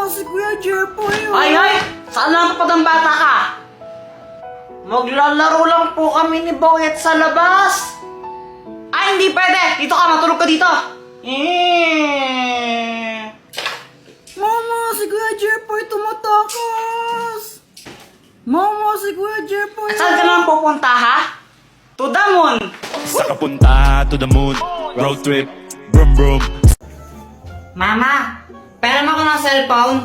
si Kuya Jepoy. Ay! Saan lang kapag ang bata ka? Maglalaro lang po kami ni Boyet sa labas. Ay, hindi pwede! Dito ka, matulog ka dito! Mama, si Kuya Jepoy tumatakas! Mama, si Kuya Jepoy! At saan ka naman pupunta, ha? To the moon! Sa kapunta to the moon, road trip, brum brum. Mama, pera mo ako ng cellphone.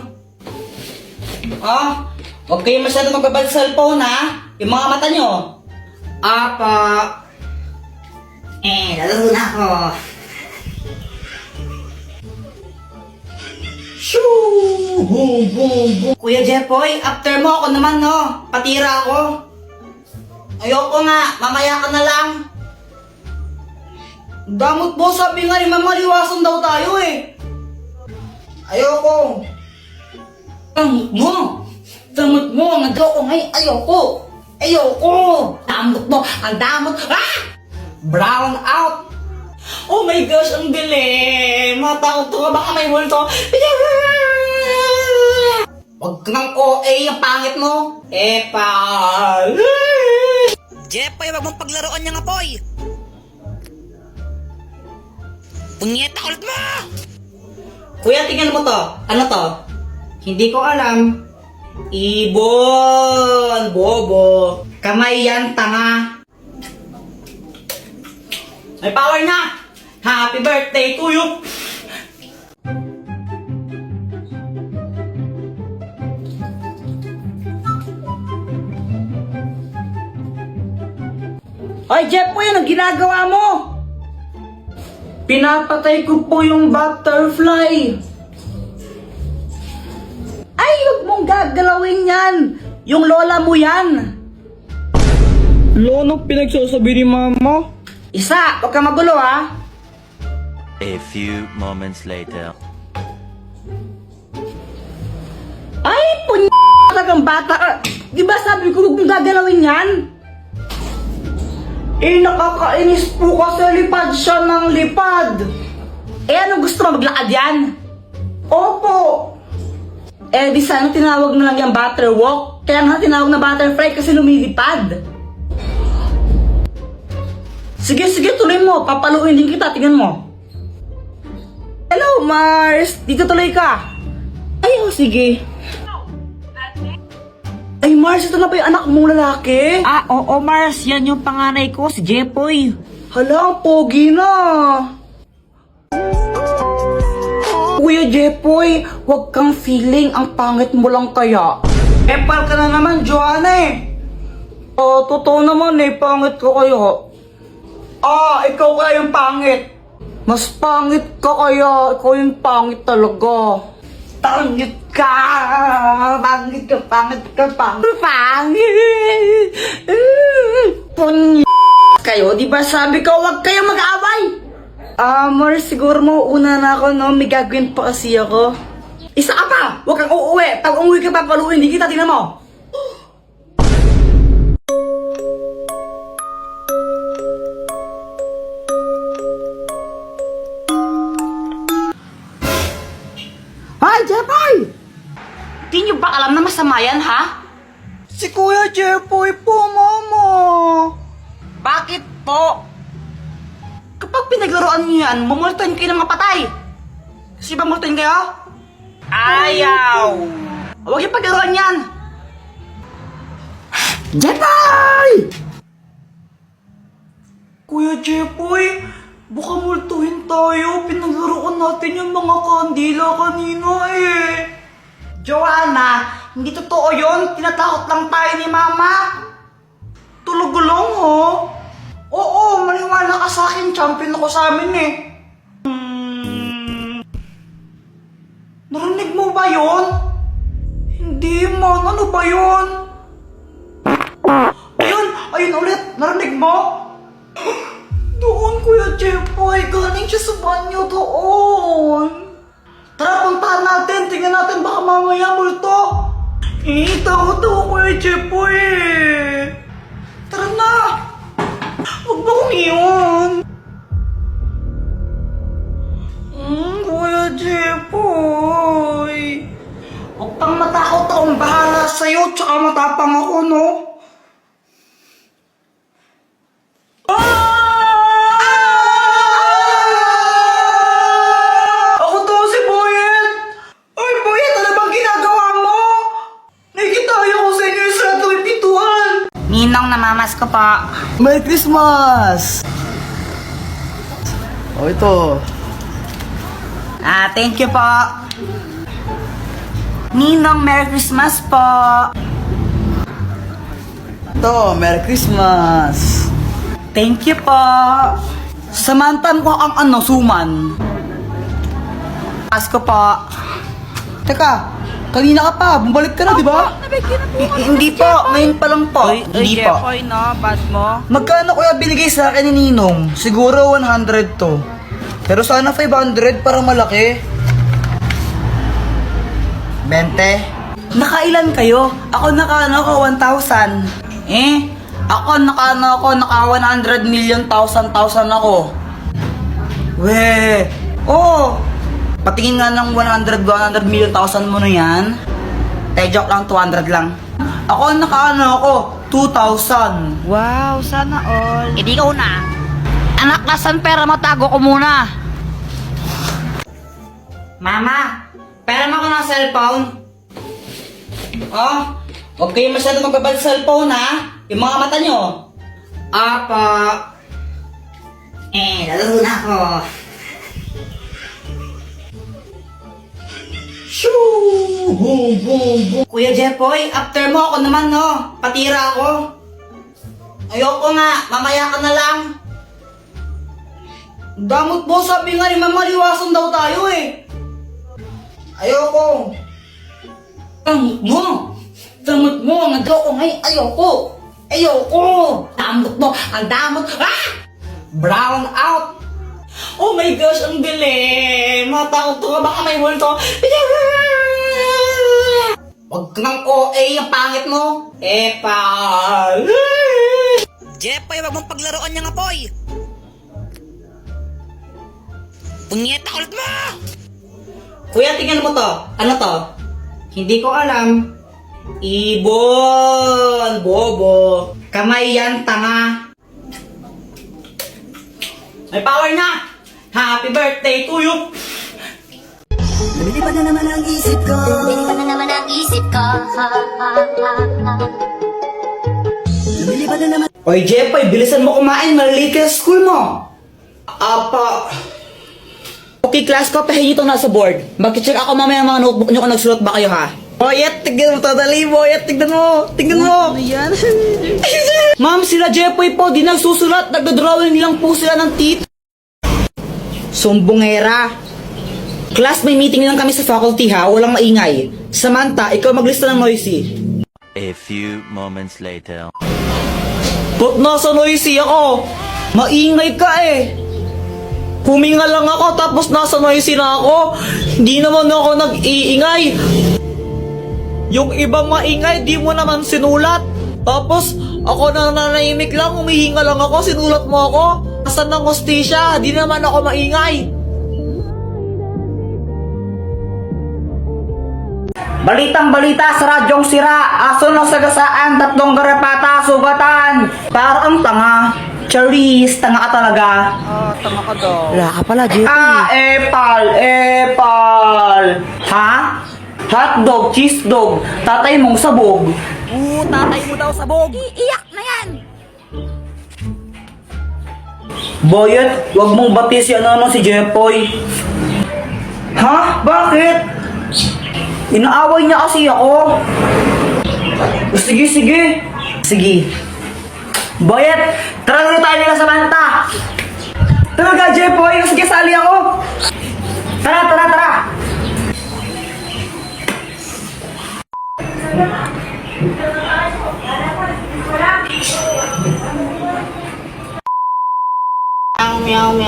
Oh, huwag kayo masyado magbabal sa cellphone, ha? Yung mga mata nyo. Apa. Lalaro na ako. Shoo! Boom, boom, boom. Kuya Jepoy, after mo ako naman, no? Patira ako. Ayoko nga, mamaya ka na lang. Damot mo, sabi nga ni Mama, liwasan daw tayo eh. Ayoko. Damot mo, nag-ako ngayon, ayoko. Ayoko. Damot mo, ang damot. Ah! Brown out. Oh my gosh, ang dilim. Matakot ko, baka may multo. Huwag ka ng OA, ang pangit mo. Epal. Jepoy, wag mong paglaruan niya nga, Poy! Punyeta ulit mo! Kuya, tingnan mo to. Ano to? Hindi ko alam. Ibon. Bobo. Kamay yan, tanga. May power na! Happy birthday to you! Ay, Jepoy, anong ginagawa mo? Pinapatay ko po yung butterfly. Ay, huwag mong gagalawin yan. Yung lola mo yan. Anong pinagsasabi ni Mama? Isa, huwag ka magulo ha. A few moments later. Ay, talagang bata ka. Di ba sabi ko huwag mong gagalawin yan? Nakakainis po kasi lipad siya ng lipad. Ano gusto mo, maglakad yan? Opo. Di sana tinawag na lang yung butterwalk. Kaya nga tinawag na butterfly kasi lumilipad. Sige, tuloy mo. Papaluin din kita, tingnan mo. Hello, Mars. Dito tuloy ka. Ay, sige. Ay, Mars, ito na ba yung anak mong lalaki? Oo, Mars. Yan yung panganay ko, si Jepoy. Hala, ang pogi na. Kuya Jepoy, huwag kang feeling, ang pangit mo lang kaya. Epal ka na naman, Joanna eh. Totoo naman eh, pangit ko kayo. Ikaw kaya yung pangit. Mas pangit ka kaya, ikaw yung pangit talaga. Pangit ka! Pangit ka! Puny kayo, di ba sabi ko huwag kayong mag-away? Mars, siguro mauuna na ako, no? May gagawin pa kasi ako. Isa ka pa! Huwag kang uuwi! Pag umuwi ka pa, paluin, hindi kita, tingnan mo! Ay, Jepoy! Di nyo ba alam na masama yan, ha? Si Kuya Jepoy po, Mama. Bakit po? Kapag pinaglaruan nyo yan, mumultuin kayo ng mapatay. Kasi ba multuin kayo? Ayaw! Huwag yung paglaruan yan! Jepoy! Kuya Jepoy, baka multuhin tayo. Pinaglaruan natin yung mga kandila kanina eh. Joanna, hindi totoo yun. Tinatakot lang tayo ni Mama. Tulog lang, ha? Oo, maniwala ka sa akin. Champion ako sa amin eh. Narinig mo ba yun? Hindi man, ano ba yun? Ayun ulit. Narinig mo? Doon, Kuya Jepoy, galing siya sa banyo doon. Tara, puntahan natin. Tingnan natin baka mamaya multo. Takot ako, Kuya Jepoy eh. Tara na. Huwag ba umiyon? Kuya Jepoy. sa'yo, tsaka matapang ako, no? Ako to si Boyet! Ay, Boyet, ano bang ginagawa mo? Nakikitayo ko sa inyo yung sarado yung pintuan! Ninong, namamas ko pa. Merry Christmas! O, ito. Thank you po. Ninong, Merry Christmas po. Ito, Merry Christmas! Thank you po. Samantan ko ang ano, suman. Asko po. Teka, kanina ka pa, bumalik ka na, di ba? Hindi po, ngayon pa lang po. Hindi po. Jepoy, no? Bad mo. Magkano kuya binigay sa akin ni Ninong? Siguro 100 to. Pero sana 500 para malaki. 20? Nakailan kayo? Ako naka 1,000. Ako naka 100 million thousand ako. We, Oh, patingin nga ng 100 million thousand mo na yan. Joke lang, 200 lang. Ako naka 2,000. Wow, sana all. Hindi ka una. Anak, nasan pera mo? Tago ko muna. Mama, pera mo ako ng cellphone. Oh, huwag kayo masyado magbabal sa cellphone, ha? Yung mga mata nyo. Apa. Lalaro na ako. Shoo! Boom, boom, boom. Kuya Jepoy, after mo ako naman, no? Patira ako. Ayoko nga, mamaya ka na lang. Damot mo, sabi nga ni Mama, liwasan daw tayo eh. Ayoko. Damot mo, nag-ako ngayon, ayoko. Damot mo, ang damot. Brown out. Oh my gosh, ang bilis. Matakot ko, baka may multo. Huwag ka ng OA, ang pangit mo. Epal. Jepoy, wag mong paglaruan niya nga, Poy. Punyeta ulit mo! Kuya, tingnan mo to. Ano to? Hindi ko alam. Ibon. Bobo. Kamay yan, tanga. May power na! Happy birthday to you! Lumilipad na naman ang isip ko. Lumilipad na naman ang isip ko. Lumilipad na naman. Oy, Jepoy, bilisan mo kumain. Malilate ka sa school mo. Apa. Okay, class ko, pahingi itong nasa board. Mag-check ako mamaya mga notebook nyo kung nagsulat ba kayo, ha? Boyet, tignan mo to, dali, Boyet, tignan mo. Tignan mo. Ano yan? Ma'am, sila Jepoy po, di nagsusulat. Nagdodrawing lang po sila ng tit. Sumbongera. Class, may meeting lang kami sa faculty, ha? Walang maingay. Samantha, ikaw maglista ng noisy. A few moments later. Ba't nasa noisy ako? Maingay ka eh. Huminga lang ako tapos nasa noisy na ako. Hindi naman ako nag-iingay. Yung ibang maingay, di mo naman sinulat. Tapos, ako na nanahimik lang, humihinga lang ako, sinulat mo ako. Asan ng hostisya? Di naman ako maingay. Balitang-balita sa radyong sira. Aso ng sagasaan, 3 garapata, sugatan. Parang tanga. Charis, tanga ka talaga. Tama ka daw. Wala ka pala, Jepoy. Epal. Ha? Hotdog, cheese dog, tatay mong sabog. Tatay mo daw sabog. Iiyak na yan. Boyet, wag mong bati si si Jepoy. Ha? Bakit? Inaaway niya kasi ako. Sige. Boyet, tara na tayo nila sa Manta. Talaga, Jepoy, sige, sali ako. Tara. Meow.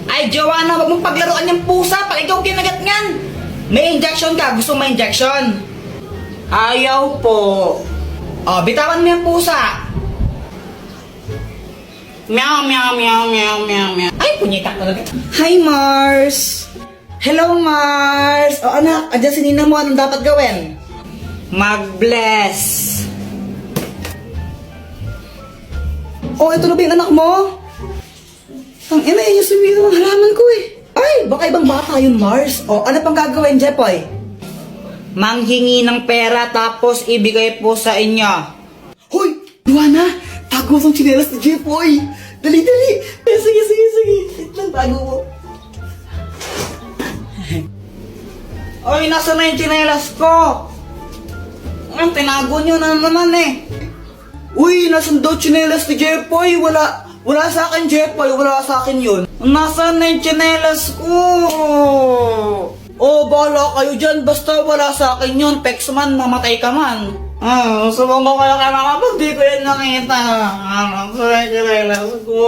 Ay, Joanna, wag mong paglaruan yung pusa pag ikaw kinagat ngan. May injection ka, gusto mo injection? Ayaw po. Oh, bitawan mo yung pusa. Meow. Ay, punyeta talaga. Hi, Mars. Hello, Mars. O anak, andyan si Nina mo, anong dapat gawin? Mag-bless. Oh, ito na ba yung anak mo? Ang ina, yung sumira ng halaman ko eh. Ay, baka ibang bata yun, Mars. Oh, ano pang gagawin, Jepoy? Manghingi ng pera tapos ibigay po sa inyo. Hoy, Luana, tago mo tsinelas ni Jepoy. Dali, dali. Sige. Wait lang, tago mo. Oy, nasa na yung tsinelas ko? Tinago nyo na naman eh. Uy, nasan daw tsinelas ni Jepoy? Wala sa akin, Jepoy. Wala sa akin yun. Nasaan na yung tsinelas ko? Oh, bahala kayo dyan. Basta wala sa akin yun. Pex man, mamatay ka man. Subong ko kayo kaya kapag di ko yun nakita. Ano sa tsinelas ko?